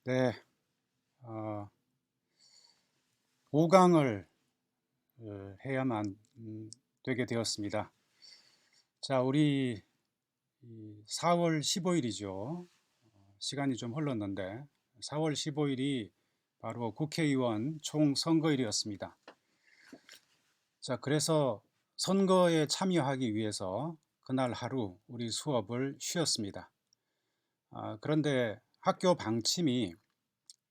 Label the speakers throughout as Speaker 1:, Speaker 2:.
Speaker 1: 네, 어, 보강을 해야만 되게 되었습니다. 자, 우리 4월 15일이죠. 시간이 좀 흘렀는데 4월 15일이 바로 국회의원 총선거일이었습니다. 자, 그래서 선거에 참여하기 위해서 그날 하루 우리 수업을 쉬었습니다. 그런데 학교 방침이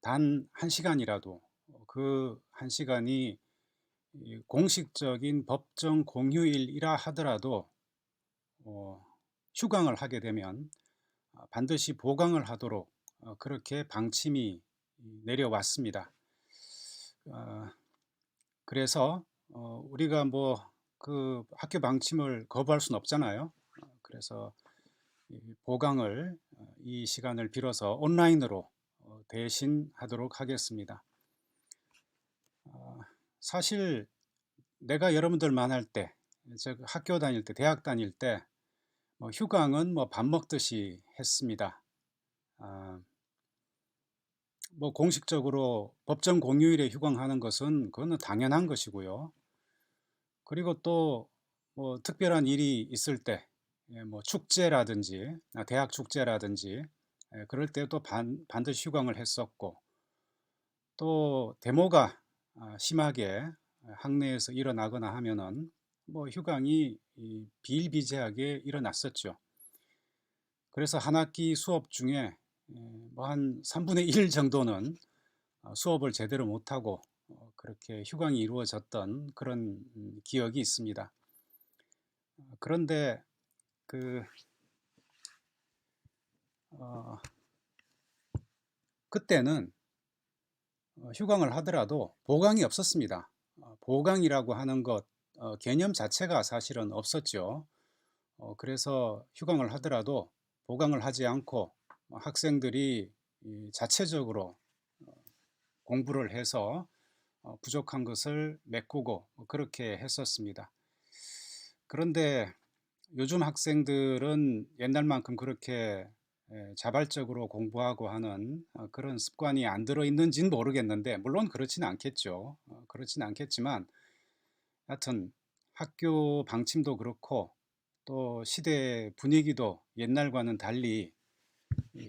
Speaker 1: 단 1시간이라도 그 1시간이 공식적인 법정 공휴일이라 하더라도 휴강을 하게 되면 반드시 보강을 하도록 그렇게 방침이 내려왔습니다. 그래서 우리가 뭐 그 학교 방침을 거부할 수는 없잖아요. 그래서 보강을 이 시간을 빌어서 온라인으로 대신하도록 하겠습니다. 사실 내가 여러분들 만날 때, 즉 학교 다닐 때, 대학 다닐 때 휴강은 뭐 밥 먹듯이 했습니다. 뭐 공식적으로 법정 공휴일에 휴강하는 것은 그거는 당연한 것이고요. 그리고 또 뭐 특별한 일이 있을 때, 뭐 축제라든지 대학 축제라든지 그럴 때도 반드시 휴강을 했었고, 또 데모가 심하게 학내에서 일어나거나 하면은 뭐 휴강이 비일비재하게 일어났었죠. 그래서 한 학기 수업 중에 뭐 한 3분의 1 정도는 수업을 제대로 못하고 그렇게 휴강이 이루어졌던 그런 기억이 있습니다. 그런데 그 그때는 휴강을 하더라도 보강이 없었습니다. 보강이라고 하는 것 개념 자체가 사실은 없었죠. 그래서 휴강을 하더라도 보강을 하지 않고 학생들이 자체적으로 공부를 해서 부족한 것을 메꾸고 그렇게 했었습니다. 그런데 요즘 학생들은 옛날만큼 그렇게 자발적으로 공부하고 하는 그런 습관이 안 들어있는지는 모르겠는데, 물론 그렇지는 않겠죠. 그렇지는 않겠지만 하여튼 학교 방침도 그렇고 또 시대 분위기도 옛날과는 달리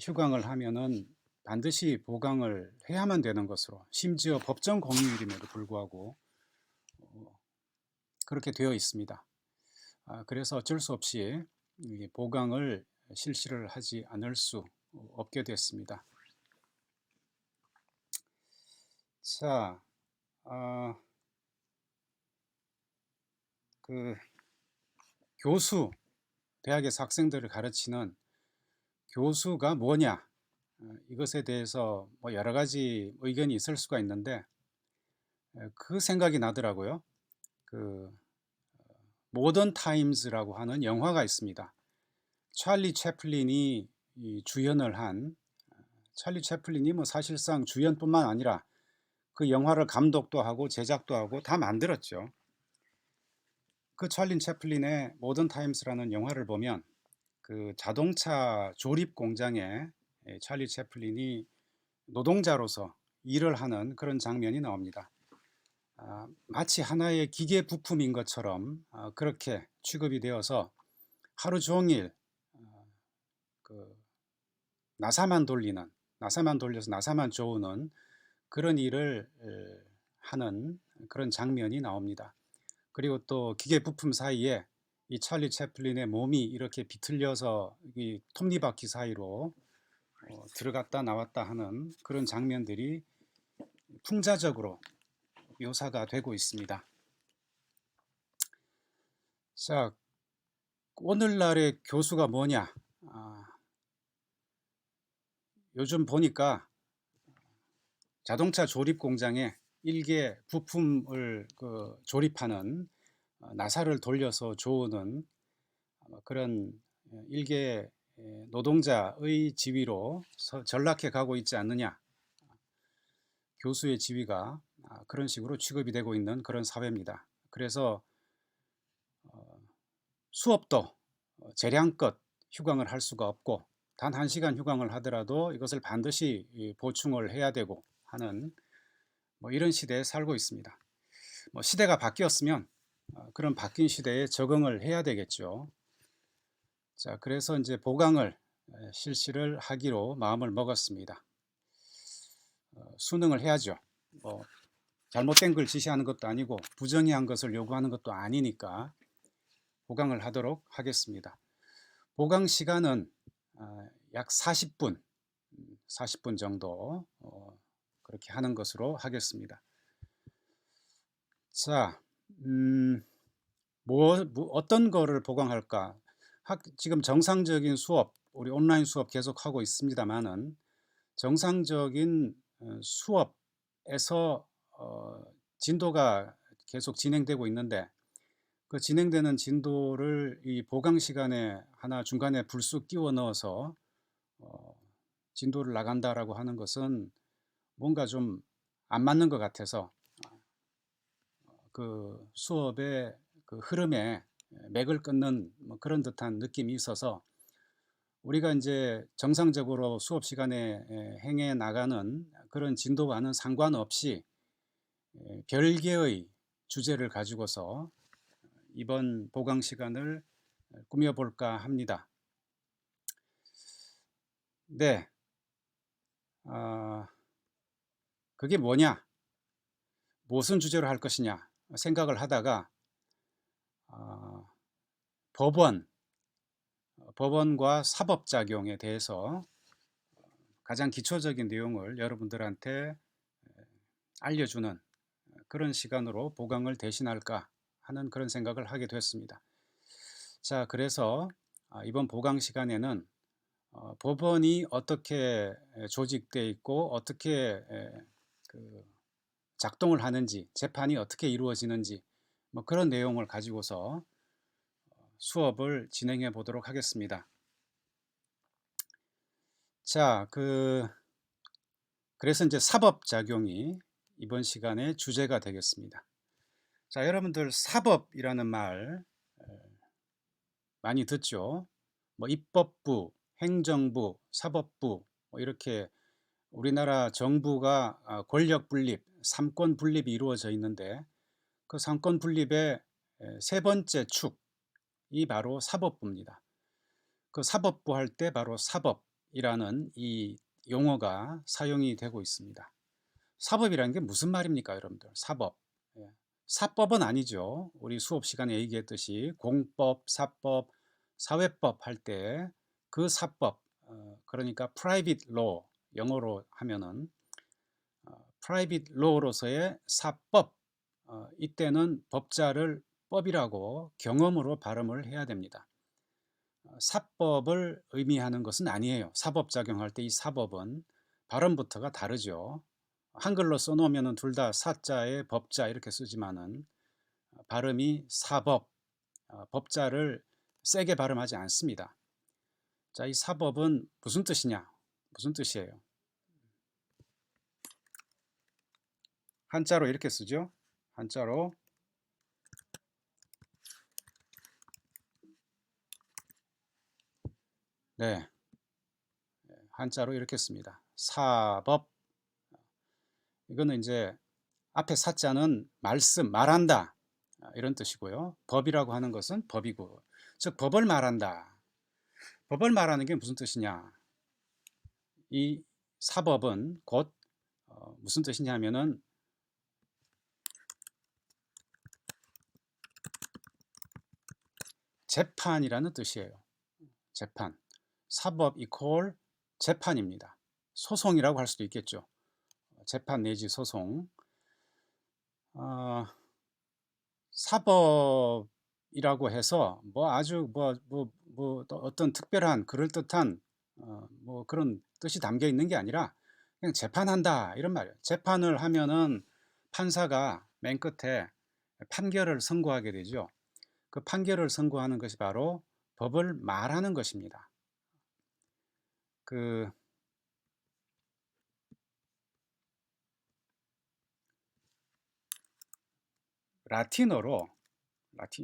Speaker 1: 휴강을 하면은 반드시 보강을 해야만 되는 것으로, 심지어 법정 공휴일임에도 불구하고 그렇게 되어 있습니다. 그래서 어쩔 수 없이 보강을 실시를 하지 않을 수 없게 됐습니다. 자, 그 교수, 대학에서 학생들을 가르치는 교수가 뭐냐, 이것에 대해서 뭐 여러 가지 의견이 있을 수가 있는데 그 생각이 나더라고요. 그 모던 타임즈라고 하는 영화가 있습니다. 찰리 채플린이 주연을 한, 찰리 채플린이 뭐 사실상 주연뿐만 아니라 그 영화를 감독도 하고 제작도 하고 다 만들었죠. 그 찰리 채플린의 모던 타임스라는 영화를 보면 그 자동차 조립 공장에 찰리 채플린이 노동자로서 일을 하는 그런 장면이 나옵니다. 마치 하나의 기계 부품인 것처럼 그렇게 취급이 되어서 하루 종일 그 나사만 돌려서 나사만 조우는 그런 일을 하는 그런 장면이 나옵니다. 그리고 또 기계 부품 사이에 이 찰리 채플린의 몸이 이렇게 비틀려서 이 톱니바퀴 사이로 들어갔다 나왔다 하는 그런 장면들이 풍자적으로 묘사가 되고 있습니다. 자, 오늘날의 교수가 뭐냐? 요즘 보니까 자동차 조립 공장에 일개 부품을 조립하는 나사를 돌려서 조우는 그런 일개 노동자의 지위로 전락해 가고 있지 않느냐. 교수의 지위가 그런 식으로 취급이 되고 있는 그런 사회입니다. 그래서 수업도 재량껏 휴강을 할 수가 없고 단 1시간 휴강을 하더라도 이것을 반드시 보충을 해야 되고 하는 뭐 이런 시대에 살고 있습니다. 뭐 시대가 바뀌었으면 그런 바뀐 시대에 적응을 해야 되겠죠. 자, 그래서 이제 보강을 실시를 하기로 마음을 먹었습니다. 수능을 해야죠. 뭐 잘못된 걸 지시하는 것도 아니고 부정의한 것을 요구하는 것도 아니니까 보강을 하도록 하겠습니다. 보강 시간은 약 40분 정도 그렇게 하는 것으로 하겠습니다. 자, 어떤 거를 보강할까? 지금 정상적인 수업, 우리 온라인 수업 계속하고 있습니다만은 정상적인 수업에서 진도가 계속 진행되고 있는데 그 진행되는 진도를 이 보강 시간에 하나 중간에 불쑥 끼워 넣어서 진도를 나간다라고 하는 것은 뭔가 좀 안 맞는 것 같아서 그 수업의 그 흐름에 맥을 끊는 뭐 그런 듯한 느낌이 있어서 우리가 이제 정상적으로 수업 시간에 행해 나가는 그런 진도와는 상관없이 별개의 주제를 가지고서 이번 보강 시간을 꾸며볼까 합니다. 네, 그게 뭐냐? 무슨 주제로 할 것이냐 생각을 하다가 법원과 사법작용에 대해서 가장 기초적인 내용을 여러분들한테 알려주는 그런 시간으로 보강을 대신할까 하는 그런 생각을 하게 됐습니다. 자, 그래서 이번 보강 시간에는 법원이 어떻게 조직되어 있고 어떻게 작동을 하는지, 재판이 어떻게 이루어지는지 뭐 그런 내용을 가지고서 수업을 진행해 보도록 하겠습니다. 자, 그래서 이제 사법작용이 이번 시간의 주제가 되겠습니다. 자, 여러분들 사법이라는 말 많이 듣죠? 뭐 입법부, 행정부, 사법부 뭐 이렇게 우리나라 정부가 권력 분립, 삼권 분립이 이루어져 있는데 그 삼권 분립의 세 번째 축이 바로 사법부입니다. 그 사법부 할 때 바로 사법이라는 이 용어가 사용이 되고 있습니다. 사법이라는 게 무슨 말입니까, 여러분들? 사법. 사법은 아니죠. 우리 수업 시간에 얘기했듯이 공법, 사법, 사회법 할 때 그 사법, 그러니까 private law, 영어로 하면은 private law로서의 사법, 이때는 법자를 법이라고 경험으로 발음을 해야 됩니다. 사법을 의미하는 것은 아니에요. 사법작용할 때 이 사법은 발음부터가 다르죠. 한글로 써놓으면 둘 다 사자에 법자 이렇게 쓰지만은 발음이 사법, 법자를 세게 발음하지 않습니다. 자, 이 사법은 무슨 뜻이냐? 무슨 뜻이에요? 한자로 이렇게 쓰죠. 한자로 네, 한자로 이렇게 씁니다. 사법. 이거는 이제 앞에 사자는 말씀, 말한다 이런 뜻이고요. 법이라고 하는 것은 법이고, 즉 법을 말한다. 법을 말하는 게 무슨 뜻이냐? 이 사법은 곧 무슨 뜻이냐면은 재판이라는 뜻이에요. 재판. 사법 이퀄 재판입니다. 소송이라고 할 수도 있겠죠. 재판 내지 소송. 사법이라고 해서 뭐 아주 뭐 어떤 특별한 그럴듯한 뭐 그런 뜻이 담겨 있는 게 아니라 그냥 재판한다 이런 말이에요. 재판을 하면은 판사가 맨 끝에 판결을 선고하게 되죠. 그 판결을 선고하는 것이 바로 법을 말하는 것입니다. 그 라틴어로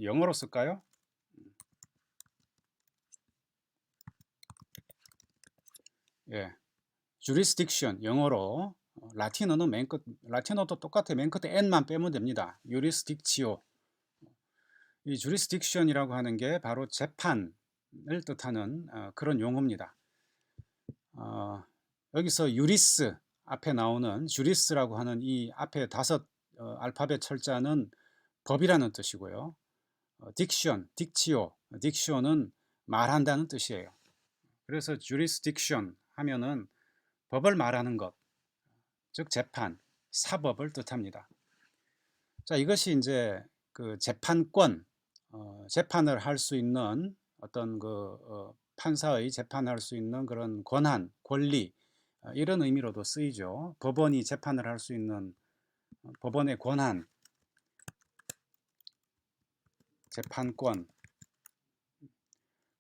Speaker 1: 영어로 쓸까요? 예, jurisdiction 영어로 라틴어는 맨 끝, 라틴어도 똑같아요. 맨 끝에 n만 빼면 됩니다. jurisdictio. 이 jurisdiction이라고 하는 게 바로 재판을 뜻하는 그런 용어입니다. 여기서 유리스 앞에 나오는 주리스라고 하는 이 앞에 5 알파벳 철자는 법이라는 뜻이고요. 딕션, 딕치오, 딕션은 말한다는 뜻이에요. 그래서 jurisdiction 하면은 법을 말하는 것, 즉 재판, 사법을 뜻합니다. 자, 이것이 이제 그 재판권, 재판을 할 수 있는 어떤 판사의 재판할 수 있는 그런 권한, 권리, 이런 의미로도 쓰이죠. 법원이 재판을 할 수 있는 법원의 권한, 재판권.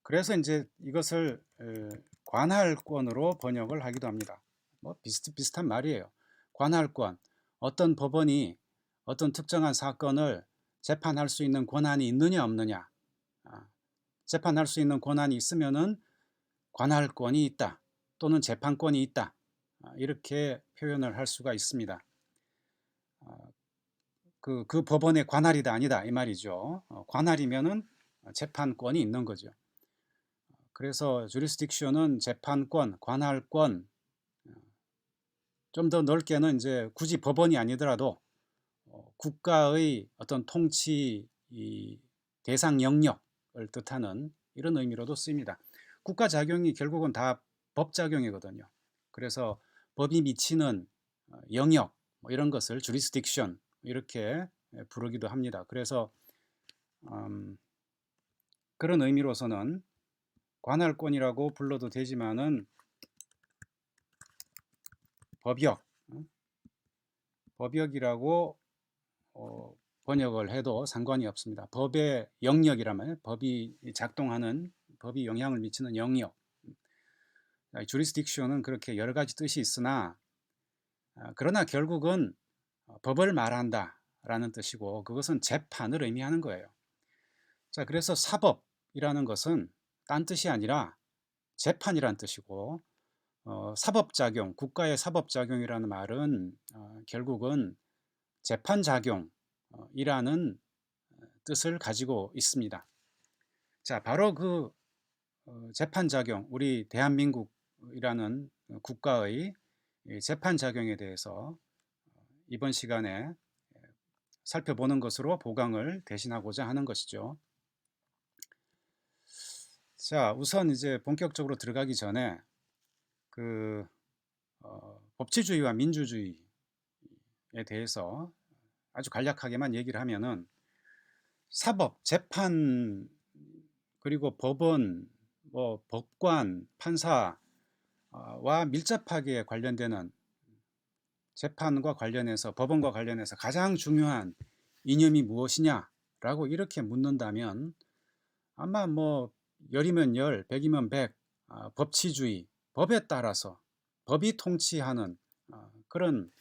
Speaker 1: 그래서 이제 이것을 관할권으로 번역을 하기도 합니다. 뭐 비슷비슷한 말이에요. 관할권, 어떤 법원이 어떤 특정한 사건을 재판할 수 있는 권한이 있느냐 없느냐. 재판할 수 있는 권한이 있으면은 관할권이 있다 또는 재판권이 있다, 이렇게 표현을 할 수가 있습니다. 그 법원의 관할이다 아니다 이 말이죠. 관할이면은 재판권이 있는 거죠. 그래서 jurisdiction은 재판권, 관할권, 좀 더 넓게는 이제 굳이 법원이 아니더라도 국가의 어떤 통치 대상 영역을 뜻하는 이런 의미로도 쓰입니다. 국가 작용이 결국은 다 법 작용이거든요. 그래서 법이 미치는 영역 뭐 이런 것을 jurisdiction 이렇게 부르기도 합니다. 그래서 그런 의미로서는 관할권이라고 불러도 되지만은 법역이라고 번역을 해도 상관이 없습니다. 법의 영역이라면 법이 작동하는, 법이 영향을 미치는 영역. jurisdiction은 그렇게 여러 가지 뜻이 있으나 그러나 결국은 법을 말한다 라는 뜻이고, 그것은 재판을 의미하는 거예요. 자, 그래서 사법이라는 것은 딴 뜻이 아니라 재판이란 뜻이고, 사법작용, 국가의 사법작용이라는 말은 결국은 재판작용이라는 뜻을 가지고 있습니다. 자, 바로 그 재판작용, 우리 대한민국이라는 국가의 재판작용에 대해서 이번 시간에 살펴보는 것으로 보강을 대신하고자 하는 것이죠. 자, 우선 이제 본격적으로 들어가기 전에 법치주의와 민주주의에 대해서 아주 간략하게만 얘기를 하면은, 사법, 재판, 그리고 법원, 뭐 법관, 판사와 밀접하게 관련되는 재판과 관련해서, 법원과 관련해서 가장 중요한 이념이 무엇이냐라고 이렇게 묻는다면 아마 뭐 10이면 10, 100이면 100, 법치주의, 법에 따라서 법이 통치하는 그런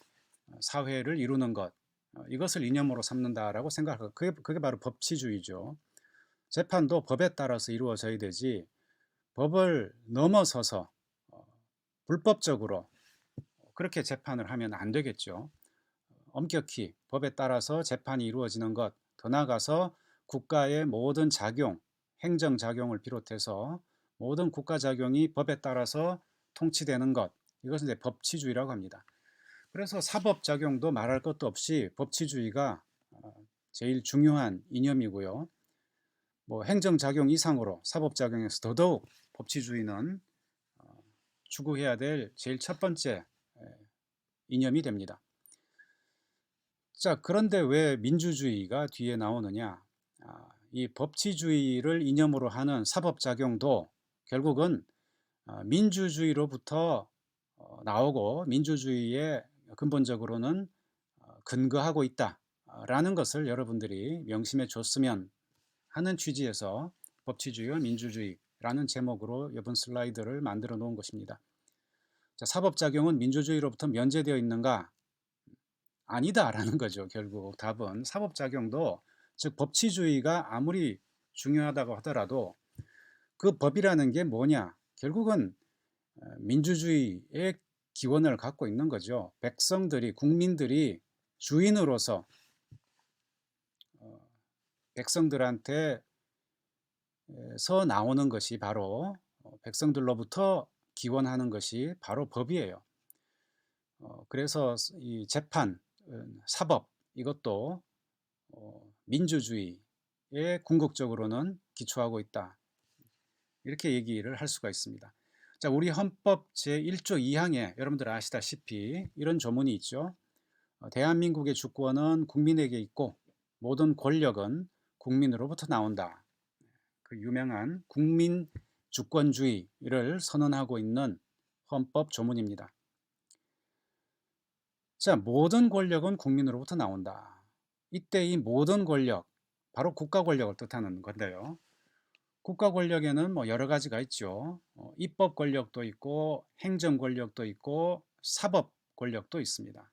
Speaker 1: 사회를 이루는 것, 이것을 이념으로 삼는다라고 생각하고, 그게 바로 법치주의죠. 재판도 법에 따라서 이루어져야 되지, 법을 넘어서서 불법적으로 그렇게 재판을 하면 안 되겠죠. 엄격히 법에 따라서 재판이 이루어지는 것, 더 나아가서 국가의 모든 작용, 행정작용을 비롯해서 모든 국가작용이 법에 따라서 통치되는 것, 이것은 이제 법치주의라고 합니다. 그래서 사법작용도 말할 것도 없이 법치주의가 제일 중요한 이념이고요. 뭐 행정작용 이상으로 사법작용에서 더더욱 법치주의는 추구해야 될 제일 첫 번째 이념이 됩니다. 자, 그런데 왜 민주주의가 뒤에 나오느냐? 이 법치주의를 이념으로 하는 사법작용도 결국은 민주주의로부터 나오고, 민주주의에 근본적으로는 근거하고 있다라는 것을 여러분들이 명심해 줬으면 하는 취지에서 법치주의와 민주주의라는 제목으로 이번 슬라이드를 만들어 놓은 것입니다. 자, 사법작용은 민주주의로부터 면제되어 있는가? 아니다라는 거죠. 결국 답은 사법작용도, 즉 법치주의가 아무리 중요하다고 하더라도 그 법이라는 게 뭐냐? 결국은 민주주의의 기원을 갖고 있는 거죠. 백성들이 국민들이 주인으로서 백성들한테 서 나오는 것이 바로 백성들로부터 기원하는 것이 바로 법이에요. 그래서 이 재판, 사법 이것도 민주주의에 궁극적으로는 기초하고 있다. 이렇게 얘기를 할 수가 있습니다. 자, 우리 헌법 제1조 2항에 여러분들 아시다시피 이런 조문이 있죠. 대한민국의 주권은 국민에게 있고 모든 권력은 국민으로부터 나온다. 그 유명한 국민 주권주의를 선언하고 있는 헌법 조문입니다. 자, 모든 권력은 국민으로부터 나온다. 이때 이 모든 권력, 바로 국가 권력을 뜻하는 건데요. 국가 권력에는 뭐 여러 가지가 있죠. 입법 권력도 있고 행정 권력도 있고 사법 권력도 있습니다.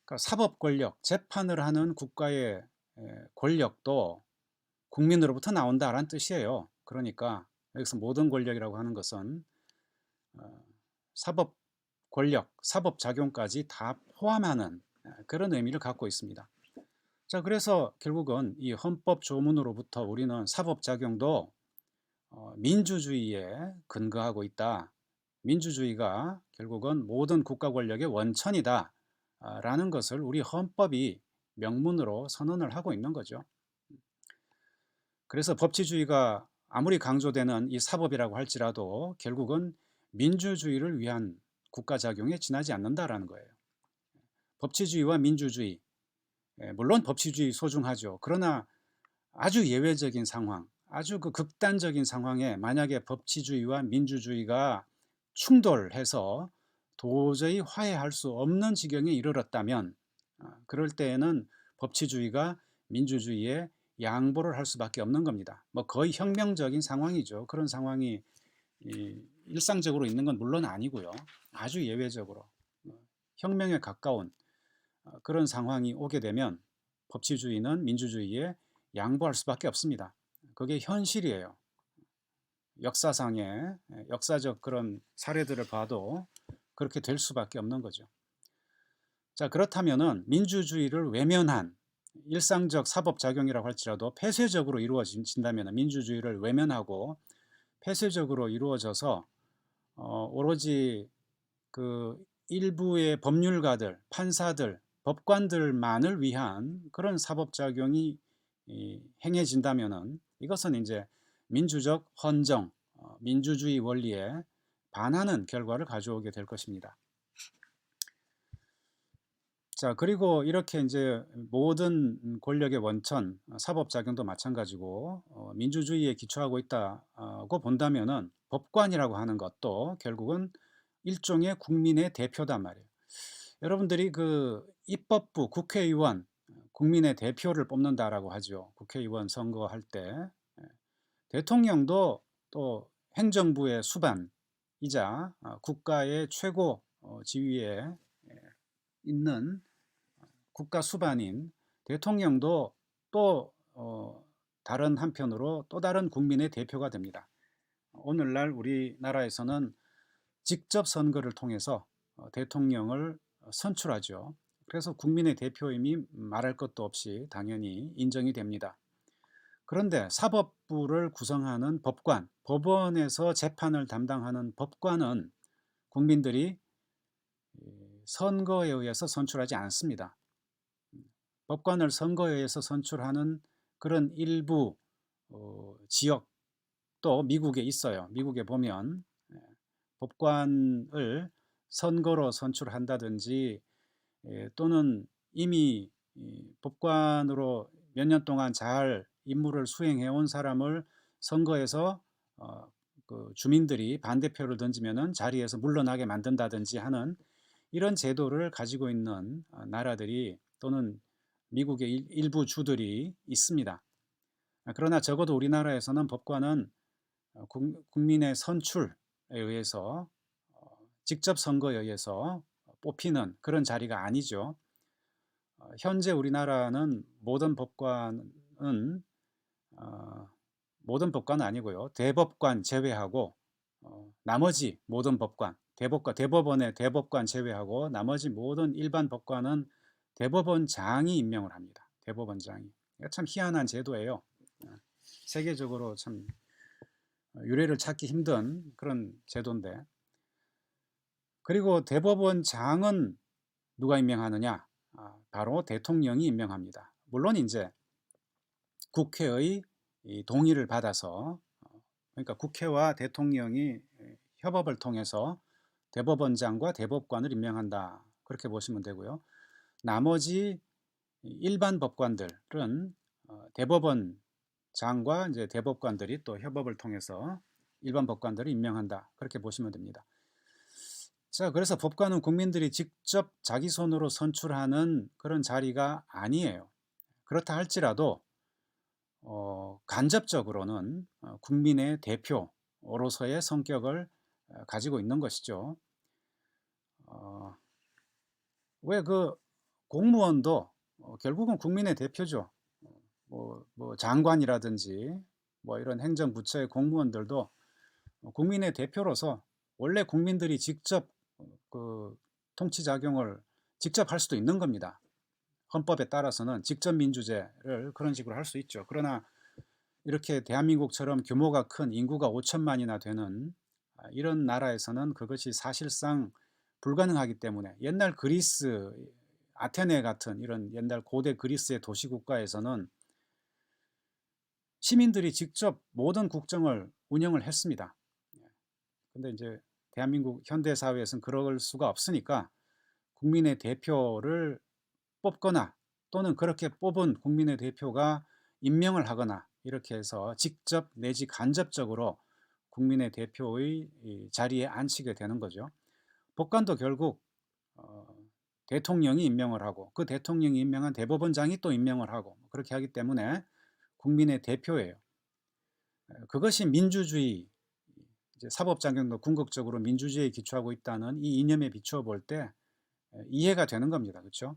Speaker 1: 그러니까 사법 권력, 재판을 하는 국가의 권력도 국민으로부터 나온다라는 뜻이에요. 그러니까 여기서 모든 권력이라고 하는 것은 사법 권력, 사법 작용까지 다 포함하는 그런 의미를 갖고 있습니다. 자, 그래서 결국은 이 헌법 조문으로부터 우리는 사법 작용도 민주주의에 근거하고 있다. 민주주의가 결국은 모든 국가 권력의 원천이다. 라는 것을 우리 헌법이 명문으로 선언을 하고 있는 거죠. 그래서 법치주의가 아무리 강조되는 이 사법이라고 할지라도 결국은 민주주의를 위한 국가작용에 지나지 않는다라는 거예요. 법치주의와 민주주의, 물론 법치주의 소중하죠. 그러나 아주 예외적인 상황, 아주 그 극단적인 상황에 만약에 법치주의와 민주주의가 충돌해서 도저히 화해할 수 없는 지경에 이르렀다면 그럴 때에는 법치주의가 민주주의에 양보를 할 수밖에 없는 겁니다. 뭐 거의 혁명적인 상황이죠. 그런 상황이 일상적으로 있는 건 물론 아니고요. 아주 예외적으로 혁명에 가까운 그런 상황이 오게 되면 법치주의는 민주주의에 양보할 수밖에 없습니다. 그게 현실이에요. 역사상의 역사적 그런 사례들을 봐도 그렇게 될 수밖에 없는 거죠. 자, 그렇다면은 민주주의를 외면한 일상적 사법작용이라고 할지라도 폐쇄적으로 이루어진다면 민주주의를 외면하고 폐쇄적으로 이루어져서 오로지 그 일부의 법률가들, 판사들, 법관들만을 위한 그런 사법작용이 행해진다면은 이것은 이제 민주적 헌정, 민주주의 원리에 반하는 결과를 가져오게 될 것입니다. 자, 그리고 이렇게 이제 모든 권력의 원천, 사법작용도 마찬가지고 민주주의에 기초하고 있다고 본다면은 법관이라고 하는 것도 결국은 일종의 국민의 대표단 말이에요. 여러분들이 그 입법부, 국회의원, 국민의 대표를 뽑는다라고 하죠. 국회의원 선거할 때 대통령도 또 행정부의 수반이자 국가의 최고 지위에 있는 국가 수반인 대통령도 또 다른 한편으로 또 다른 국민의 대표가 됩니다. 오늘날 우리나라에서는 직접 선거를 통해서 대통령을 선출하죠. 그래서 국민의 대표임이 말할 것도 없이 당연히 인정이 됩니다. 그런데 사법부를 구성하는 법관, 법원에서 재판을 담당하는 법관은 국민들이 선거에 의해서 선출하지 않습니다. 법관을 선거에 의해서 선출하는 그런 일부 지역도 미국에 있어요. 미국에 보면 법관을 선거로 선출한다든지 또는 이미 법관으로 몇 년 동안 잘 임무를 수행해 온 사람을 선거에서 그 주민들이 반대표를 던지면은 자리에서 물러나게 만든다든지 하는 이런 제도를 가지고 있는 나라들이 또는 미국의 일부 주들이 있습니다. 그러나 적어도 우리나라에서는 법관은 국민의 선출에 의해서 직접 선거에 의해서 뽑히는 그런 자리가 아니죠. 현재 우리나라는 모든 법관은 아니고요. 대법관 제외하고 나머지 모든 법관, 대법원의 대법관 제외하고 나머지 모든 일반 법관은 대법원장이 임명을 합니다. 대법원장이. 참 희한한 제도예요. 세계적으로 참 유례를 찾기 힘든 그런 제도인데, 그리고 대법원장은 누가 임명하느냐? 바로 대통령이 임명합니다. 물론 이제 국회의 동의를 받아서, 그러니까 국회와 대통령이 협업을 통해서 대법원장과 대법관을 임명한다, 그렇게 보시면 되고요. 나머지 일반 법관들은 대법원장과 이제 대법관들이 또 협업을 통해서 일반 법관들을 임명한다, 그렇게 보시면 됩니다. 자, 그래서 법관은 국민들이 직접 자기 손으로 선출하는 그런 자리가 아니에요. 그렇다 할지라도 간접적으로는 국민의 대표로서의 성격을 가지고 있는 것이죠. 왜 그 공무원도 결국은 국민의 대표죠. 뭐 장관이라든지 뭐 이런 행정부처의 공무원들도 국민의 대표로서 원래 국민들이 직접 그 통치작용을 직접 할 수도 있는 겁니다. 헌법에 따라서는 직접민주제를 그런 식으로 할 수 있죠. 그러나 이렇게 대한민국처럼 규모가 큰, 인구가 5천만이나 되는 이런 나라에서는 그것이 사실상 불가능하기 때문에, 옛날 그리스, 아테네 같은 이런 옛날 고대 그리스의 도시국가에서는 시민들이 직접 모든 국정을 운영을 했습니다. 근데 이제 대한민국 현대사회에서는 그럴 수가 없으니까 국민의 대표를 뽑거나 또는 그렇게 뽑은 국민의 대표가 임명을 하거나 이렇게 해서 직접 내지 간접적으로 국민의 대표의 자리에 앉히게 되는 거죠. 법관도 결국 대통령이 임명을 하고 그 대통령이 임명한 대법원장이 또 임명을 하고 그렇게 하기 때문에 국민의 대표예요. 그것이 민주주의, 이제 사법작용도 궁극적으로 민주주의에 기초하고 있다는 이 이념에 비추어 볼 때 이해가 되는 겁니다. 그렇죠?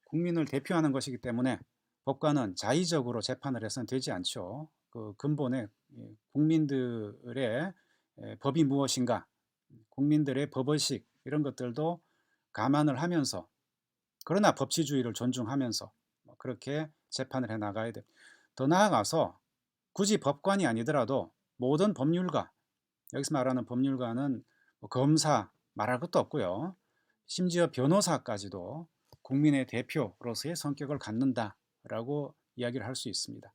Speaker 1: 국민을 대표하는 것이기 때문에 법관은 자의적으로 재판을 해서는 되지 않죠. 그 근본에 국민들의 법이 무엇인가, 국민들의 법의식 이런 것들도 감안을 하면서, 그러나 법치주의를 존중하면서 그렇게 재판을 해 나가야 돼. 더 나아가서 굳이 법관이 아니더라도 모든 법률가, 여기서 말하는 법률가는 뭐 검사 말할 것도 없고요. 심지어 변호사까지도 국민의 대표로서의 성격을 갖는다라고 이야기를 할 수 있습니다.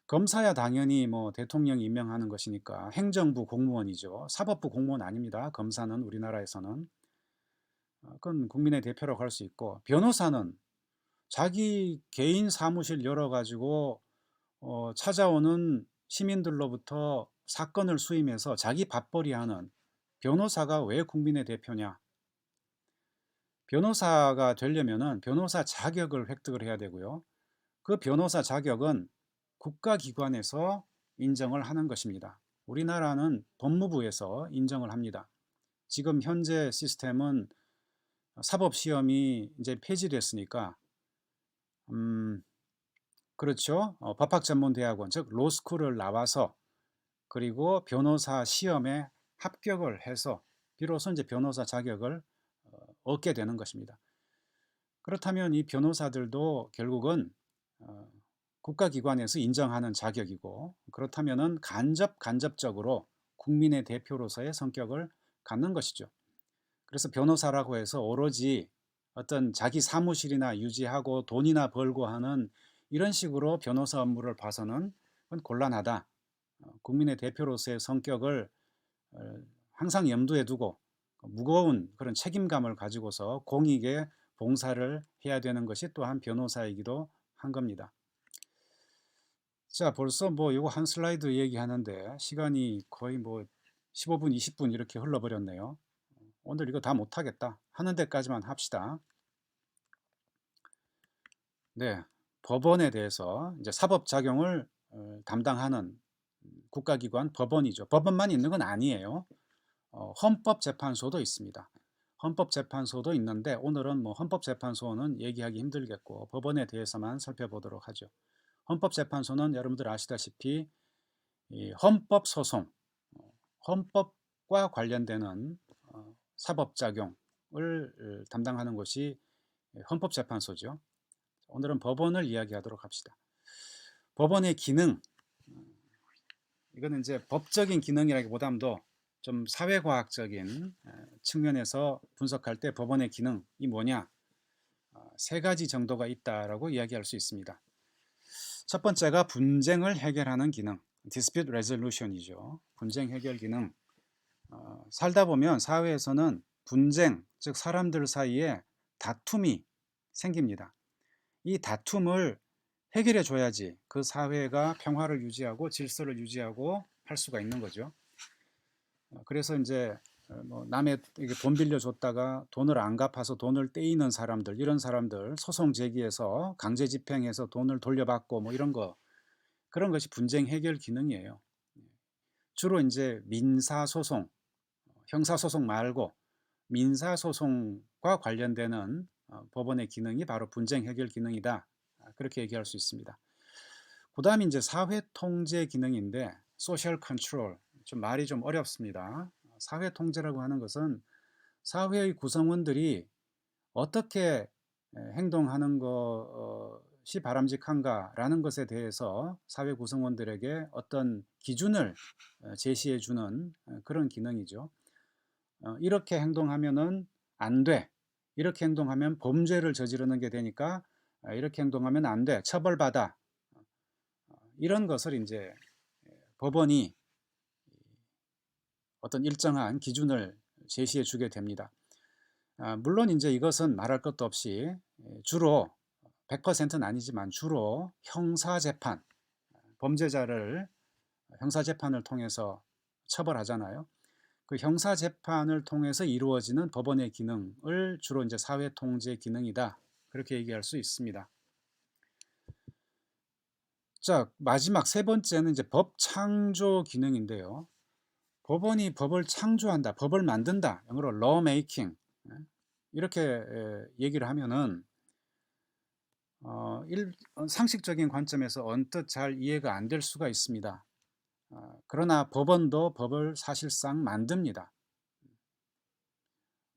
Speaker 1: 검사야 당연히 뭐 대통령이 임명하는 것이니까 행정부 공무원이죠. 사법부 공무원 아닙니다. 검사는 우리나라에서는. 그건 국민의 대표라고 할 수 있고, 변호사는 자기 개인 사무실 열어가지고 찾아오는 시민들로부터 사건을 수임해서 자기 밥벌이하는 변호사가 왜 국민의 대표냐? 변호사가 되려면은 변호사 자격을 획득을 해야 되고요. 그 변호사 자격은 국가기관에서 인정을 하는 것입니다. 우리나라는 법무부에서 인정을 합니다. 지금 현재 시스템은 사법시험이 이제 폐지됐으니까, 그렇죠. 법학전문대학원, 즉 로스쿨을 나와서 그리고 변호사 시험에 합격을 해서 비로소 이제 변호사 자격을 얻게 되는 것입니다. 그렇다면 이 변호사들도 결국은 국가기관에서 인정하는 자격이고, 그렇다면은 간접적으로 국민의 대표로서의 성격을 갖는 것이죠. 그래서 변호사라고 해서 오로지 어떤 자기 사무실이나 유지하고 돈이나 벌고 하는 이런 식으로 변호사 업무를 봐서는 그건 곤란하다. 국민의 대표로서의 성격을 항상 염두에 두고 무거운 그런 책임감을 가지고서 공익에 봉사를 해야 되는 것이 또한 변호사이기도 한 겁니다. 자, 벌써 뭐 이거 한 슬라이드 얘기하는데 시간이 거의 뭐 15분, 20분 이렇게 흘러버렸네요. 오늘 이거 다 못하겠다. 하는 데까지만 합시다. 네, 법원에 대해서 이제 사법작용을 담당하는 국가기관 법원이죠. 법원만 있는 건 아니에요. 헌법재판소도 있습니다. 헌법재판소도 있는데 오늘은 뭐 헌법재판소는 얘기하기 힘들겠고 법원에 대해서만 살펴보도록 하죠. 헌법재판소는 여러분들 아시다시피 이 헌법 소송, 헌법과 관련되는 사법작용을 담당하는 곳이 헌법재판소죠. 오늘은 법원을 이야기하도록 합시다. 법원의 기능, 이거는 이제 법적인 기능이라기보다도 좀 사회과학적인 측면에서 분석할 때 법원의 기능이 뭐냐, 세 가지 정도가 있다라고 이야기할 수 있습니다. 첫 번째가 분쟁을 해결하는 기능, dispute resolution이죠. 분쟁 해결 기능. 살다 보면 사회에서는 분쟁, 즉 사람들 사이에 다툼이 생깁니다. 이 다툼을 해결해 줘야지 그 사회가 평화를 유지하고 질서를 유지하고 할 수가 있는 거죠. 그래서 이제 뭐 남의 돈 빌려줬다가 돈을 안 갚아서 돈을 떼이는 사람들, 이런 사람들 소송 제기해서 강제 집행해서 돈을 돌려받고 뭐 이런 거, 그런 것이 분쟁 해결 기능이에요. 주로 이제 민사소송, 형사소송 말고 민사소송과 관련되는 법원의 기능이 바로 분쟁 해결 기능이다. 그렇게 얘기할 수 있습니다. 그 다음에 이제 사회통제 기능인데, 소셜 컨트롤, 좀 말이 좀 어렵습니다. 사회통제라고 하는 것은 사회의 구성원들이 어떻게 행동하는 것이 바람직한가라는 것에 대해서 사회 구성원들에게 어떤 기준을 제시해 주는 그런 기능이죠. 이렇게 행동하면은 안 돼. 이렇게 행동하면 범죄를 저지르는 게 되니까 이렇게 행동하면 안 돼. 처벌받아. 이런 것을 이제 법원이 어떤 일정한 기준을 제시해 주게 됩니다. 물론 이제 이것은 말할 것도 없이 주로 100%는 아니지만 주로 형사재판, 범죄자를 형사재판을 통해서 처벌하잖아요. 그 형사재판을 통해서 이루어지는 법원의 기능을 주로 이제 사회통제 기능이다. 그렇게 얘기할 수 있습니다. 자, 마지막 세 번째는 이제 법창조 기능인데요. 법원이 법을 창조한다, 법을 만든다, 영어로 law making, 이렇게 얘기를 하면은 상식적인 관점에서 언뜻 잘 이해가 안 될 수가 있습니다. 그러나 법원도 법을 사실상 만듭니다.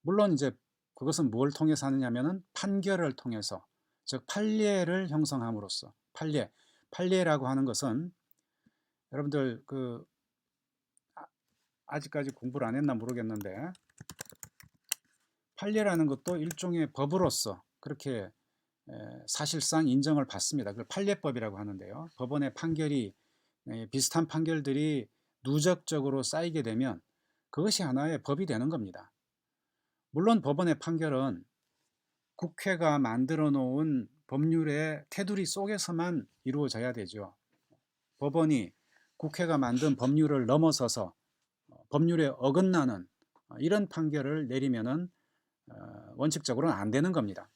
Speaker 1: 물론 이제 그것은 뭘 통해서 하느냐면은 판결을 통해서, 즉 판례를 형성함으로써. 판례라고 하는 것은 여러분들 아직까지 공부를 안 했나 모르겠는데, 판례라는 것도 일종의 법으로서 그렇게 사실상 인정을 받습니다. 그걸 판례법이라고 하는데요. 법원의 판결이 비슷한 판결들이 누적적으로 쌓이게 되면 그것이 하나의 법이 되는 겁니다. 물론 법원의 판결은 국회가 만들어 놓은 법률의 테두리 속에서만 이루어져야 되죠. 법원이 국회가 만든 법률을 넘어서서 법률에 어긋나는 이런 판결을 내리면은 원칙적으로는 안 되는 겁니다.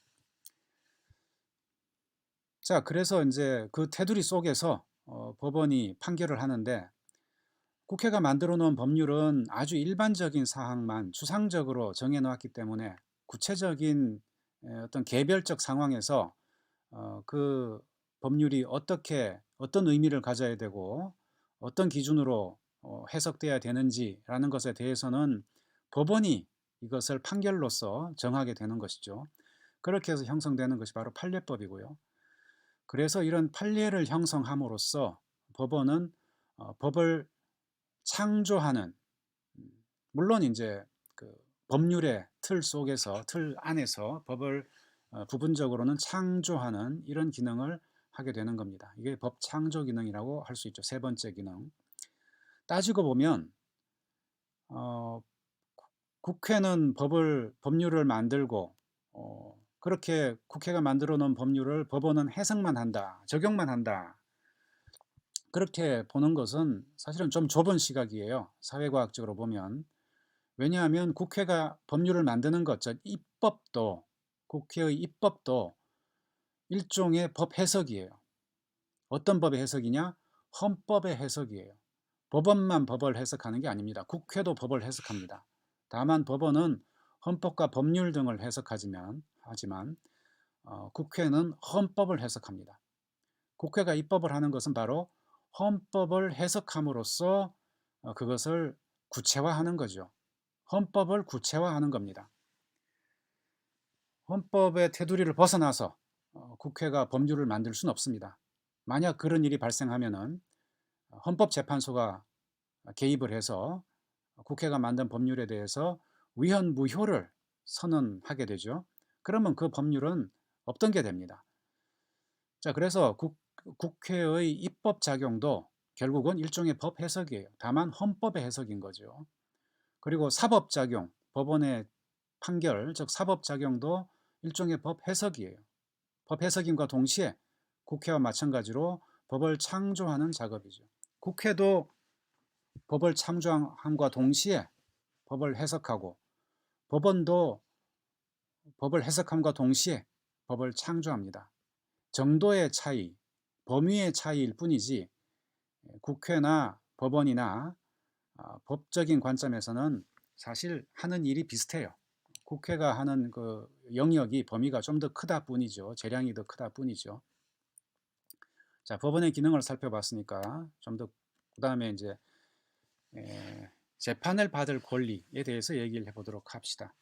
Speaker 1: 자, 그래서 이제 그 테두리 속에서 법원이 판결을 하는데, 국회가 만들어 놓은 법률은 아주 일반적인 사항만 추상적으로 정해 놓았기 때문에 구체적인 어떤 개별적 상황에서 그 법률이 어떤 의미를 가져야 되고 어떤 기준으로 해석돼야 되는지라는 것에 대해서는 법원이 이것을 판결로서 정하게 되는 것이죠. 그렇게 해서 형성되는 것이 바로 판례법이고요. 그래서 이런 판례를 형성함으로써 법원은 법을 창조하는, 물론 이제 그 법률의 틀 속에서, 틀 안에서 법을 부분적으로는 창조하는 이런 기능을 하게 되는 겁니다. 이게 법 창조 기능이라고 할 수 있죠. 세 번째 기능. 따지고 보면 국회는 법률을 만들고 그렇게 국회가 만들어 놓은 법률을 법원은 해석만 한다, 적용만 한다, 그렇게 보는 것은 사실은 좀 좁은 시각이에요. 사회과학적으로 보면. 왜냐하면 국회가 법률을 만드는 것, 즉 입법도, 국회의 입법도 일종의 법 해석이에요. 어떤 법의 해석이냐? 헌법의 해석이에요. 법원만 법을 해석하는 게 아닙니다. 국회도 법을 해석합니다. 다만 법원은 헌법과 법률 등을 해석하지만 국회는 헌법을 해석합니다. 국회가 입법을 하는 것은 바로 헌법을 해석함으로써 그것을 구체화하는 거죠. 헌법을 구체화하는 겁니다. 헌법의 테두리를 벗어나서 국회가 법률을 만들 수는 없습니다. 만약 그런 일이 발생하면은 헌법재판소가 개입을 해서 국회가 만든 법률에 대해서 위헌 무효를 선언하게 되죠. 그러면 그 법률은 없던 게 됩니다. 자, 그래서 국회의 입법 작용도 결국은 일종의 법 해석이에요. 다만 헌법의 해석인 거죠. 그리고 사법 작용, 법원의 판결, 즉 사법 작용도 일종의 법 해석이에요. 법 해석임과 동시에 국회와 마찬가지로 법을 창조하는 작업이죠. 국회도 법을 창조함과 동시에 법을 해석하고, 법원도 법을 해석함과 동시에 법을 창조합니다. 정도의 차이, 범위의 차이일 뿐이지 국회나 법원이나 법적인 관점에서는 사실 하는 일이 비슷해요. 국회가 하는 그 영역이, 범위가 좀 더 크다 뿐이죠. 재량이 더 크다 뿐이죠. 자, 법원의 기능을 살펴봤으니까 좀 더 그다음에 이제 재판을 받을 권리에 대해서 얘기를 해보도록 합시다.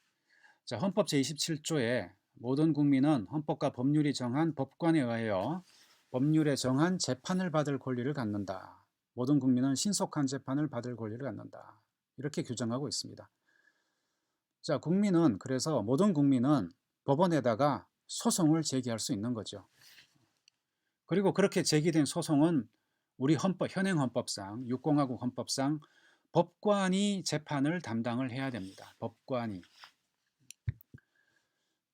Speaker 1: 자, 헌법 제27조에 모든 국민은 헌법과 법률이 정한 법관에 의하여 법률에 정한 재판을 받을 권리를 갖는다. 모든 국민은 신속한 재판을 받을 권리를 갖는다. 이렇게 규정하고 있습니다. 자, 그래서 모든 국민은 법원에다가 소송을 제기할 수 있는 거죠. 그리고 그렇게 제기된 소송은 우리 현행 헌법상, 육공화국 헌법상 법관이 재판을 담당을 해야 됩니다. 법관이.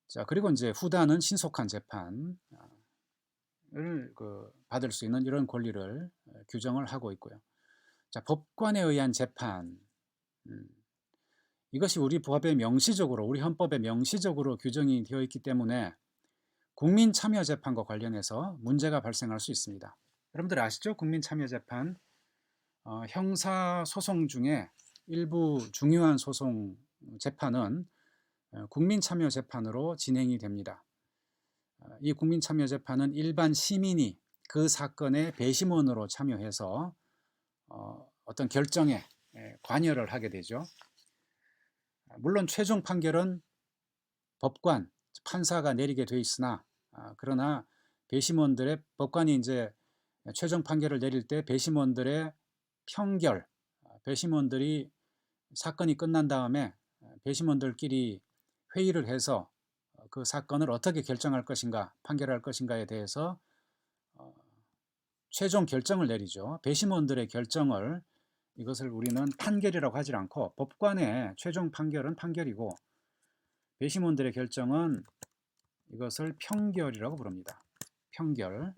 Speaker 1: 자, 그리고 이제 후단은 신속한 재판을 받을 수 있는 이런 권리를 규정을 하고 있고요. 자, 법관에 의한 재판. 이것이 우리 법에 명시적으로, 우리 헌법에 명시적으로 규정이 되어 있기 때문에 국민참여재판과 관련해서 문제가 발생할 수 있습니다. 여러분들 아시죠? 국민참여재판. 형사소송 중에 일부 중요한 소송 재판은 국민참여재판으로 진행이 됩니다. 이 국민참여재판은 일반 시민이 그 사건의 배심원으로 참여해서 어떤 결정에 관여를 하게 되죠. 물론 최종 판결은 법관, 판사가 내리게 돼 있으나 그러나 배심원들의, 법관이 이제 최종 판결을 내릴 때 배심원들의 평결, 배심원들이 사건이 끝난 다음에 배심원들끼리 회의를 해서 그 사건을 어떻게 결정할 것인가, 판결할 것인가에 대해서 최종 결정을 내리죠. 배심원들의 결정을, 이것을 우리는 판결이라고 하지 않고 법관의 최종 판결은 판결이고 배심원들의 결정은 이것을 평결이라고 부릅니다. 평결.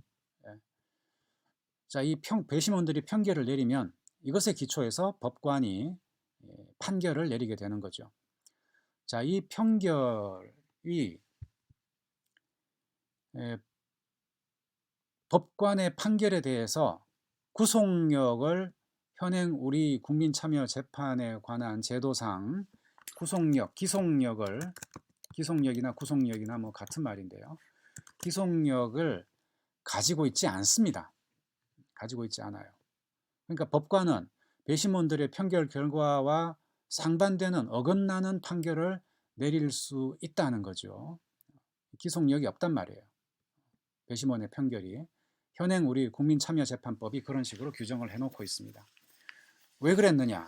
Speaker 1: 자, 이 배심원들이 평결을 내리면 이것에 기초해서 법관이 판결을 내리게 되는 거죠. 자, 이 평결이 법관의 판결에 대해서 구속력을 현행 우리 국민참여재판에 관한 제도상 기속력이나 구속력이나 뭐 같은 말인데요. 기속력을 가지고 있지 않습니다. 가지고 있지 않아요. 그러니까 법관은 배심원들의 판결 결과와 상반되는, 어긋나는 판결을 내릴 수 있다는 거죠. 기속력이 없단 말이에요. 배심원의 판결이. 현행 우리 국민참여재판법이 그런 식으로 규정을 해놓고 있습니다. 왜 그랬느냐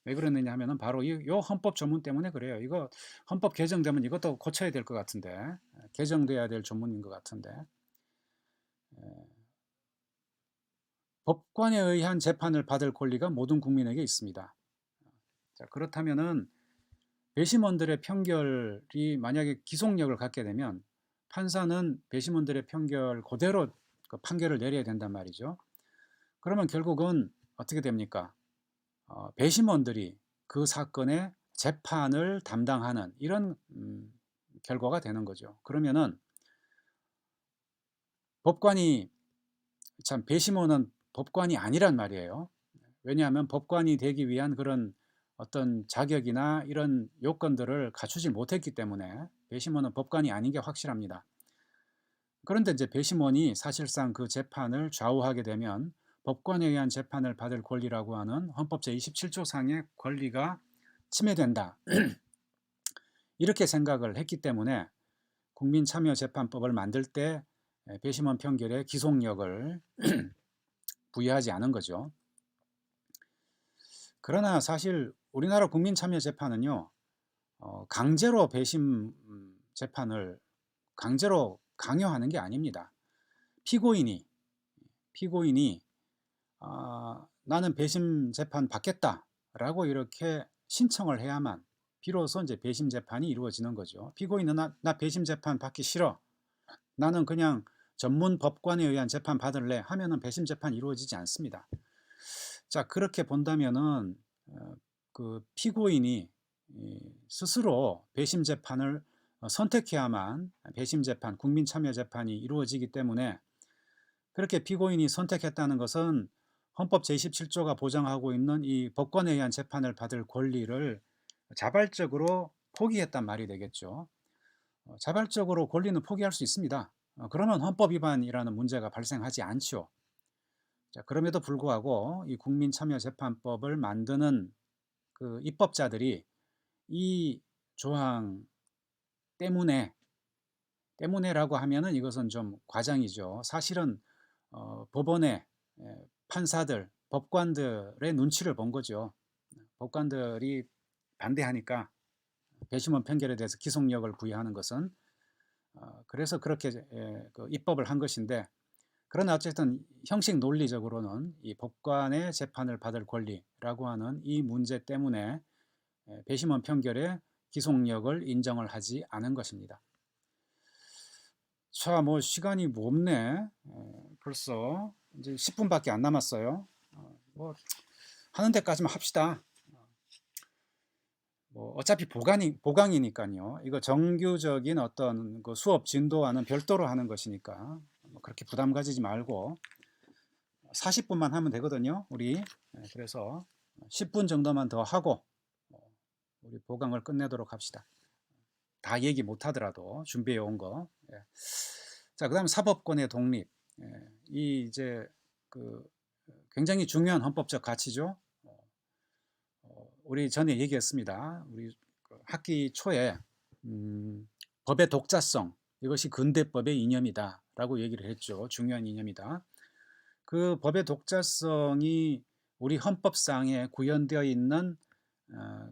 Speaker 1: 하면은 바로 이 헌법 조문 때문에 그래요. 이거 헌법 개정되면 이것도 고쳐야 될 것 같은데, 개정돼야 될 조문인 것 같은데, 법관에 의한 재판을 받을 권리가 모든 국민에게 있습니다. 자, 그렇다면은 배심원들의 판결이 만약에 기속력을 갖게 되면 판사는 배심원들의 판결 그대로 그 판결을 내려야 된단 말이죠. 그러면 결국은 어떻게 됩니까? 배심원들이 그 사건의 재판을 담당하는 이런 결과가 되는 거죠. 그러면은 배심원은 법관이 아니란 말이에요. 왜냐하면 법관이 되기 위한 그런 어떤 자격이나 이런 요건들을 갖추지 못했기 때문에 배심원은 법관이 아닌 게 확실합니다. 그런데 이제 배심원이 사실상 그 재판을 좌우하게 되면 법관에 의한 재판을 받을 권리라고 하는 헌법 제27조 상의 권리가 침해된다. 이렇게 생각을 했기 때문에 국민참여재판법을 만들 때 배심원 판결에 기속력을 부여하지 않은 거죠. 그러나 사실 우리나라 국민참여재판은요, 강제로 배심 재판을 강제로 강요하는 게 아닙니다. 피고인이 나는 배심 재판 받겠다라고 이렇게 신청을 해야만 비로소 이제 배심 재판이 이루어지는 거죠. 피고인은 나 배심 재판 받기 싫어. 나는 그냥 전문 법관에 의한 재판 받을래 하면은 배심 재판이 이루어지지 않습니다. 자, 그렇게 본다면은 그 피고인이 스스로 배심 재판을 선택해야만 배심 재판, 국민 참여 재판이 이루어지기 때문에 그렇게 피고인이 선택했다는 것은 헌법 제27조가 보장하고 있는 이 법관에 의한 재판을 받을 권리를 자발적으로 포기했단 말이 되겠죠. 자발적으로 권리는 포기할 수 있습니다. 그러면 헌법 위반이라는 문제가 발생하지 않죠. 자, 그럼에도 불구하고 이 국민참여재판법을 만드는 그 입법자들이 이 조항 때문에라고 하면은 이것은 좀 과장이죠. 사실은 법원의 판사들, 법관들의 눈치를 본 거죠. 법관들이 반대하니까 배심원 판결에 대해서 기속력을 부여하는 것은 그래서 그렇게 그 입법을 한 것인데, 그러나 어쨌든 형식 논리적으로는 이 법관의 재판을 받을 권리라고 하는 이 문제 때문에 배심원 판결에 기속력을 인정을 하지 않은 것입니다. 자, 뭐 시간이 뭐 없네. 벌써 이제 10분밖에 안 남았어요. 뭐 하는 데까지만 합시다. 뭐 어차피 보강이니까요. 이거 정규적인 어떤 그 수업 진도와는 별도로 하는 것이니까 뭐 그렇게 부담 가지지 말고 40분만 하면 되거든요. 우리 그래서 10분 정도만 더 하고 우리 보강을 끝내도록 합시다. 다 얘기 못 하더라도 준비해 온 거. 자, 그다음 사법권의 독립. 이 이제 그 굉장히 중요한 헌법적 가치죠. 우리 전에 얘기했습니다. 우리 학기 초에 법의 독자성, 이것이 근대법의 이념이다라고 얘기를 했죠. 중요한 이념이다. 그 법의 독자성이 우리 헌법상에 구현되어 있는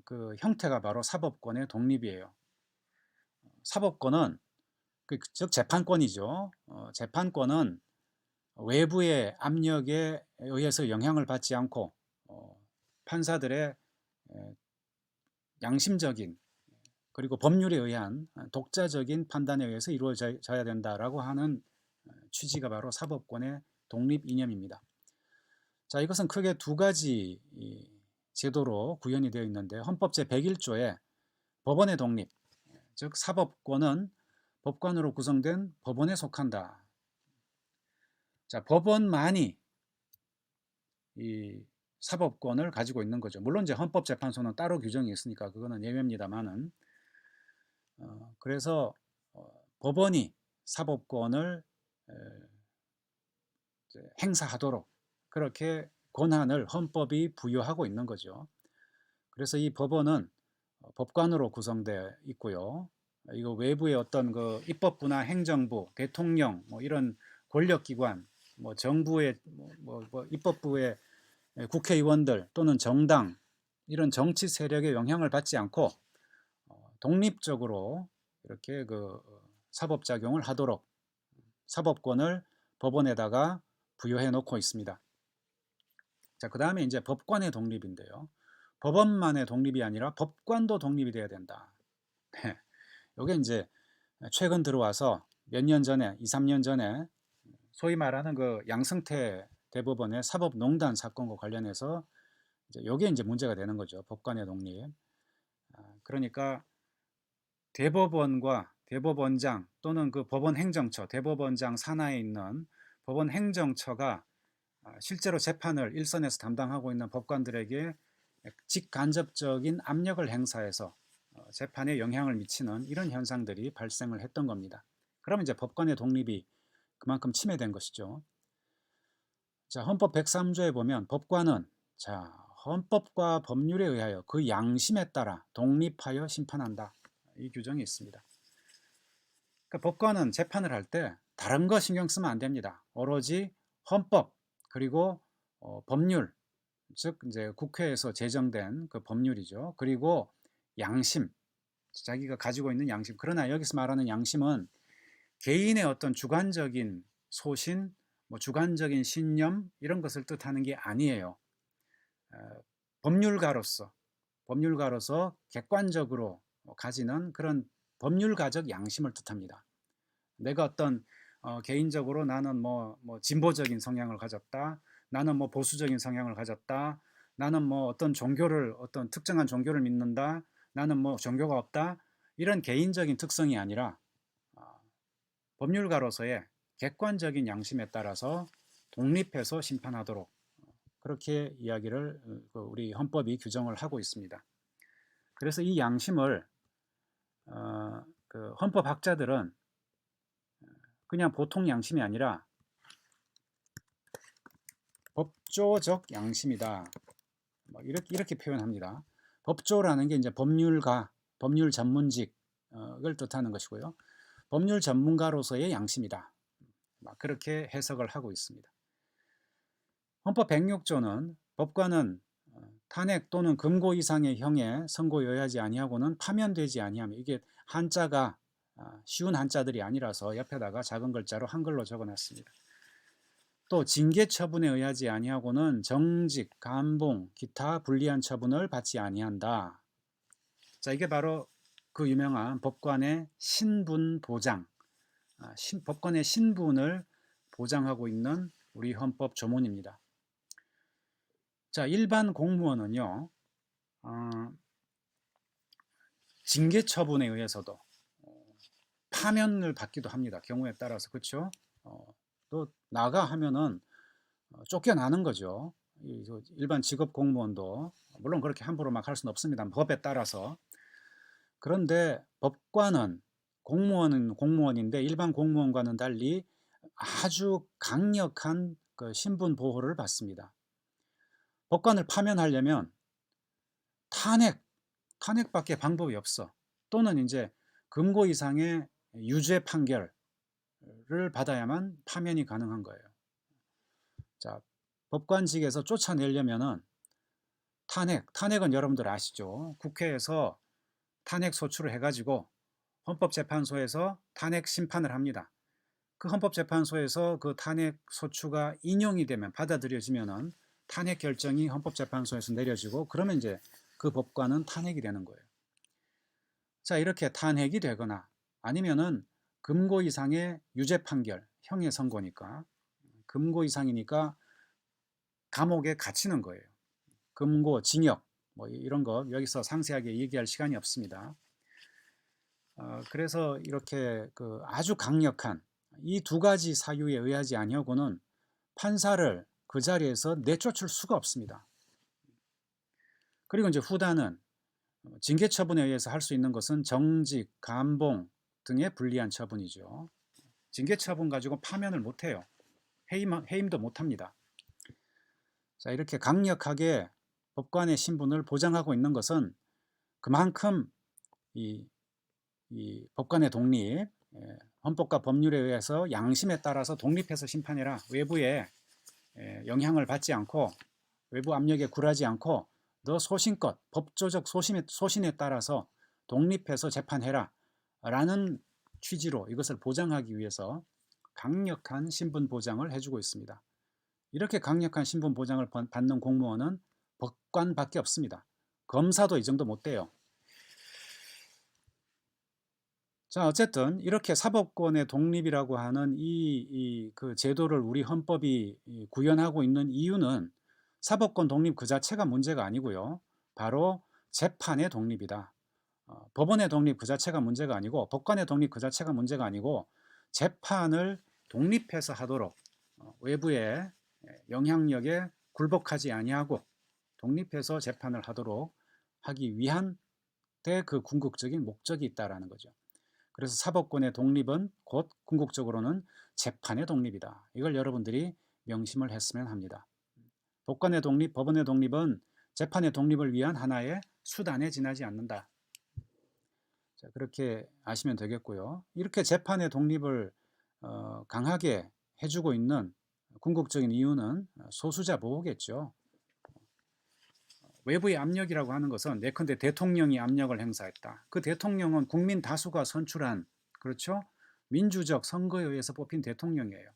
Speaker 1: 그 형태가 바로 사법권의 독립이에요. 사법권은 즉 재판권이죠. 재판권은 외부의 압력에 의해서 영향을 받지 않고 판사들의 양심적인 그리고 법률에 의한 독자적인 판단에 의해서 이루어져야 된다라고 하는 취지가 바로 사법권의 독립 이념입니다. 자, 이것은 크게 두 가지 제도로 구현이 되어 있는데, 헌법 제101조에 법원의 독립, 즉 사법권은 법관으로 구성된 법원에 속한다. 자, 법원만이 이 사법권을 가지고 있는 거죠. 물론 이제 헌법재판소는 따로 규정이 있으니까 그거는 예외입니다만은, 그래서 법원이 사법권을 행사하도록 그렇게 권한을 헌법이 부여하고 있는 거죠. 그래서 이 법원은 법관으로 구성되어 있고요. 이거 외부의 어떤 그 입법부나 행정부, 대통령, 뭐 이런 권력기관, 뭐 정부의 뭐 입법부의 국회의원들 또는 정당, 이런 정치 세력의 영향을 받지 않고 독립적으로 이렇게 그 사법작용을 하도록 사법권을 법원에다가 부여해 놓고 있습니다. 자, 그 다음에 이제 법관의 독립인데요. 법원만의 독립이 아니라 법관도 독립이 돼야 된다. 네. 이게 이제 최근 들어와서 몇 년 전에, 2, 3년 전에 소위 말하는 그 양승태 대법원의 사법농단 사건과 관련해서 이게 이제 문제가 되는 거죠. 법관의 독립. 그러니까 대법원과 대법원장 또는 그 법원 행정처, 대법원장 산하에 있는 법원 행정처가 실제로 재판을 일선에서 담당하고 있는 법관들에게 직간접적인 압력을 행사해서 재판에 영향을 미치는 이런 현상들이 발생을 했던 겁니다. 그러면 이제 법관의 독립이 그만큼 침해된 것이죠. 자, 헌법 103조에 보면 법관은 자, 헌법과 법률에 의하여 그 양심에 따라 독립하여 심판한다. 이 규정이 있습니다. 그러니까 법관은 재판을 할 때 다른 거 신경 쓰면 안 됩니다. 오로지 헌법 그리고 법률, 즉 이제 국회에서 제정된 그 법률이죠. 그리고 양심, 자기가 가지고 있는 양심. 그러나 여기서 말하는 양심은 개인의 어떤 주관적인 소신, 뭐 주관적인 신념 이런 것을 뜻하는 게 아니에요. 법률가로서 객관적으로 가지는 그런 법률가적 양심을 뜻합니다. 내가 어떤 개인적으로 나는 뭐 진보적인 성향을 가졌다. 나는 뭐 보수적인 성향을 가졌다. 나는 뭐 어떤 특정한 종교를 믿는다. 나는 뭐 종교가 없다. 이런 개인적인 특성이 아니라 어, 법률가로서의 객관적인 양심에 따라서 독립해서 심판하도록 그렇게 이야기를 우리 헌법이 규정을 하고 있습니다. 그래서 이 양심을 그 헌법학자들은 그냥 보통 양심이 아니라 법조적 양심이다. 이렇게 표현합니다. 법조라는 게 이제 법률가, 법률 전문직을 뜻하는 것이고요. 법률 전문가로서의 양심이다. 그렇게 해석을 하고 있습니다. 헌법 106조는 법관은 탄핵 또는 금고 이상의 형에 선고여하지 아니하고는 파면되지 아니하며 이게 한자가 쉬운 한자들이 아니라서 옆에다가 작은 글자로 한글로 적어놨습니다. 또 징계 처분에 의하지 아니하고는 정직, 감봉, 기타 불리한 처분을 받지 아니한다. 자, 이게 바로 그 유명한 법관의 신분 보장, 법관의 신분을 보장하고 있는 우리 헌법 조문입니다. 자, 일반 공무원은요, 징계 처분에 의해서도 파면을 받기도 합니다. 경우에 따라서 그렇죠. 또 나가 하면은 쫓겨나는 거죠. 일반 직업 공무원도 물론 그렇게 함부로 막 할 수는 없습니다. 법에 따라서. 그런데 법관은 공무원은 공무원인데 일반 공무원과는 달리 아주 강력한 그 신분 보호를 받습니다. 법관을 파면하려면 탄핵밖에 방법이 없어. 또는 이제 금고 이상의 유죄 판결을 받아야만 파면이 가능한 거예요. 자, 법관직에서 쫓아내려면은 탄핵은 여러분들 아시죠? 국회에서 탄핵 소추를 해가지고 헌법재판소에서 탄핵 심판을 합니다. 그 헌법재판소에서 그 탄핵 소추가 인용이 되면 받아들여지면은 탄핵 결정이 헌법재판소에서 내려지고 그러면 이제 그 법관은 탄핵이 되는 거예요. 자, 이렇게 탄핵이 되거나 아니면은 금고 이상의 유죄 판결, 형의 선고니까 금고 이상이니까 감옥에 갇히는 거예요. 금고, 징역 뭐 이런 거 여기서 상세하게 얘기할 시간이 없습니다. 그래서 이렇게 그 아주 강력한 이 두 가지 사유에 의하지 아니하고는 판사를 그 자리에서 내쫓을 수가 없습니다. 그리고 이제 후단은 징계 처분에 의해서 할 수 있는 것은 정직, 감봉 등의 불리한 처분이죠. 징계 처분 가지고 파면을 못해요. 해임도 못합니다. 자, 이렇게 강력하게 법관의 신분을 보장하고 있는 것은 그만큼 이 법관의 독립, 헌법과 법률에 의해서 양심에 따라서 독립해서 심판해라. 외부의 영향을 받지 않고 외부 압력에 굴하지 않고 너 소신껏 법조적 소신에 따라서 독립해서 재판해라 라는 취지로 이것을 보장하기 위해서 강력한 신분 보장을 해주고 있습니다. 이렇게 강력한 신분 보장을 받는 공무원은 법관밖에 없습니다. 검사도 이 정도 못 돼요. 자, 어쨌든 이렇게 사법권의 독립이라고 하는 그 제도를 우리 헌법이 구현하고 있는 이유는 사법권 독립 그 자체가 문제가 아니고요. 바로 재판의 독립이다. 법원의 독립 그 자체가 문제가 아니고 법관의 독립 그 자체가 문제가 아니고 재판을 독립해서 하도록 외부의 영향력에 굴복하지 아니하고 독립해서 재판을 하도록 하기 위한 그 궁극적인 목적이 있다라는 거죠. 그래서 사법권의 독립은 곧 궁극적으로는 재판의 독립이다. 이걸 여러분들이 명심을 했으면 합니다. 법관의 독립, 법원의 독립은 재판의 독립을 위한 하나의 수단에 지나지 않는다. 자, 그렇게 아시면 되겠고요. 이렇게 재판의 독립을 강하게 해주고 있는 궁극적인 이유는 소수자 보호겠죠. 외부의 압력이라고 하는 것은 예컨대 대통령이 압력을 행사했다. 그 대통령은 국민 다수가 선출한, 그렇죠? 민주적 선거에 의해서 뽑힌 대통령이에요.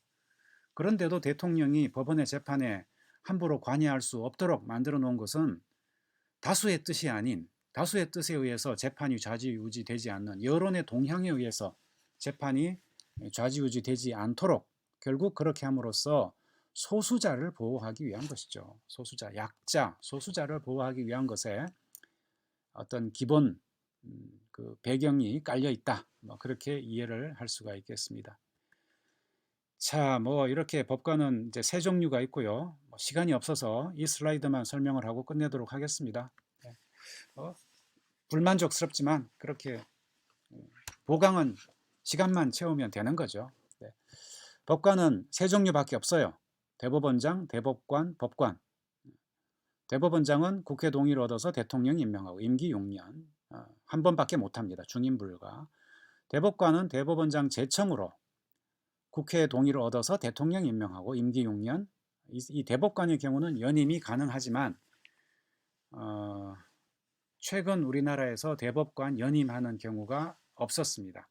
Speaker 1: 그런데도 대통령이 법원의 재판에 함부로 관여할 수 없도록 만들어 놓은 것은 다수의 뜻이 아닌, 다수의 뜻에 의해서 재판이 좌지우지되지 않는 여론의 동향에 의해서 재판이 좌지우지되지 않도록 결국 그렇게 함으로써 소수자를 보호하기 위한 것이죠. 소수자, 약자, 소수자를 보호하기 위한 것에 어떤 기본 그 배경이 깔려 있다. 뭐 그렇게 이해를 할 수가 있겠습니다. 자, 뭐 이렇게 법관은 이제 세 종류가 있고요. 뭐 시간이 없어서 이 슬라이드만 설명을 하고 끝내도록 하겠습니다. 불만족스럽지만 그렇게 보강은 시간만 채우면 되는 거죠. 네. 법관은 세 종류밖에 없어요. 대법원장, 대법관, 법관. 대법원장은 국회 동의를 얻어서 대통령이 임명하고 임기 6년, 한 번밖에 못합니다. 중임 불가. 대법관은 대법원장 제청으로 국회 동의를 얻어서 대통령 임명하고 임기 6년. 이 대법관의 경우는 연임이 가능하지만 최근 우리나라에서 대법관 연임하는 경우가 없었습니다.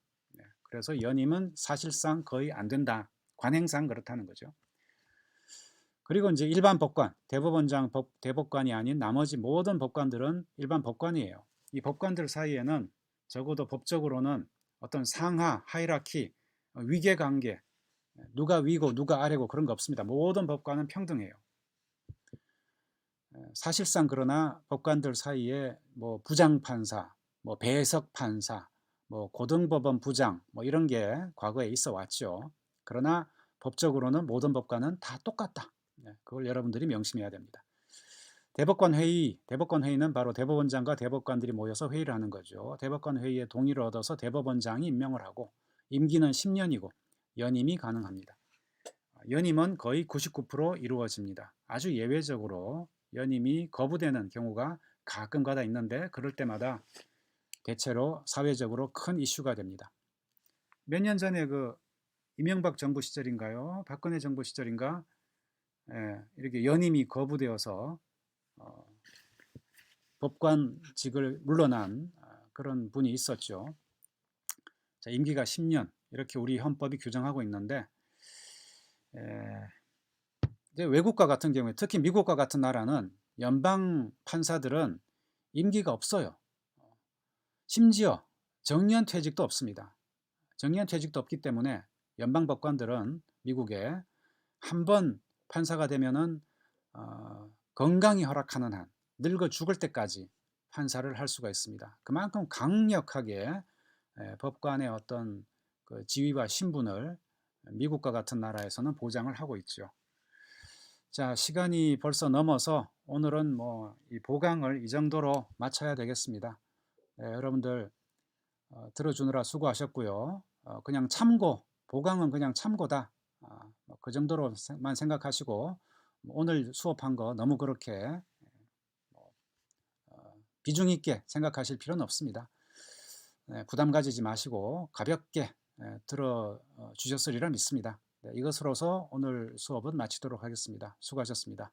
Speaker 1: 그래서 연임은 사실상 거의 안 된다. 관행상 그렇다는 거죠. 그리고 이제 일반 법관, 대법원장 대법관이 아닌 나머지 모든 법관들은 일반 법관이에요. 이 법관들 사이에는 적어도 법적으로는 어떤 상하, 하이라키, 위계관계, 누가 위고 누가 아래고 그런 거 없습니다. 모든 법관은 평등해요. 사실상 그러나 법관들 사이에 뭐 부장판사, 뭐 배석판사, 뭐 고등법원 부장 뭐 이런 게 과거에 있어 왔죠. 그러나 법적으로는 모든 법관은 다 똑같다. 그걸 여러분들이 명심해야 됩니다. 대법관 회의는 바로 대법원장과 대법관들이 모여서 회의를 하는 거죠. 대법관 회의에 동의를 얻어서 대법원장이 임명을 하고 임기는 10년이고 연임이 가능합니다. 연임은 거의 99% 이루어집니다. 아주 예외적으로 연임이 거부되는 경우가 가끔가다 있는데 그럴 때마다 대체로 사회적으로 큰 이슈가 됩니다. 몇 년 전에 그 이명박 정부 시절인가요? 박근혜 정부 시절인가? 이렇게 연임이 거부되어서 법관직을 물러난 그런 분이 있었죠. 자, 임기가 10년 이렇게 우리 헌법이 규정하고 있는데 이제 외국과 같은 경우에 특히 미국과 같은 나라는 연방 판사들은 임기가 없어요. 심지어 정년퇴직도 없습니다. 정년퇴직도 없기 때문에 연방 법관들은 미국에 한 번 판사가 되면은 건강이 허락하는 한 늙어 죽을 때까지 판사를 할 수가 있습니다. 그만큼 강력하게 법관의 어떤 그 지위와 신분을 미국과 같은 나라에서는 보장을 하고 있죠. 자, 시간이 벌써 넘어서 오늘은 뭐 이 보강을 이 정도로 마쳐야 되겠습니다. 여러분들 들어주느라 수고하셨고요. 그냥 참고, 보강은 그냥 참고다. 그 정도로만 생각하시고 오늘 수업한 거 너무 그렇게 비중 있게 생각하실 필요는 없습니다. 부담 가지지 마시고 가볍게 들어주셨으리라 믿습니다. 이것으로서 오늘 수업은 마치도록 하겠습니다. 수고하셨습니다.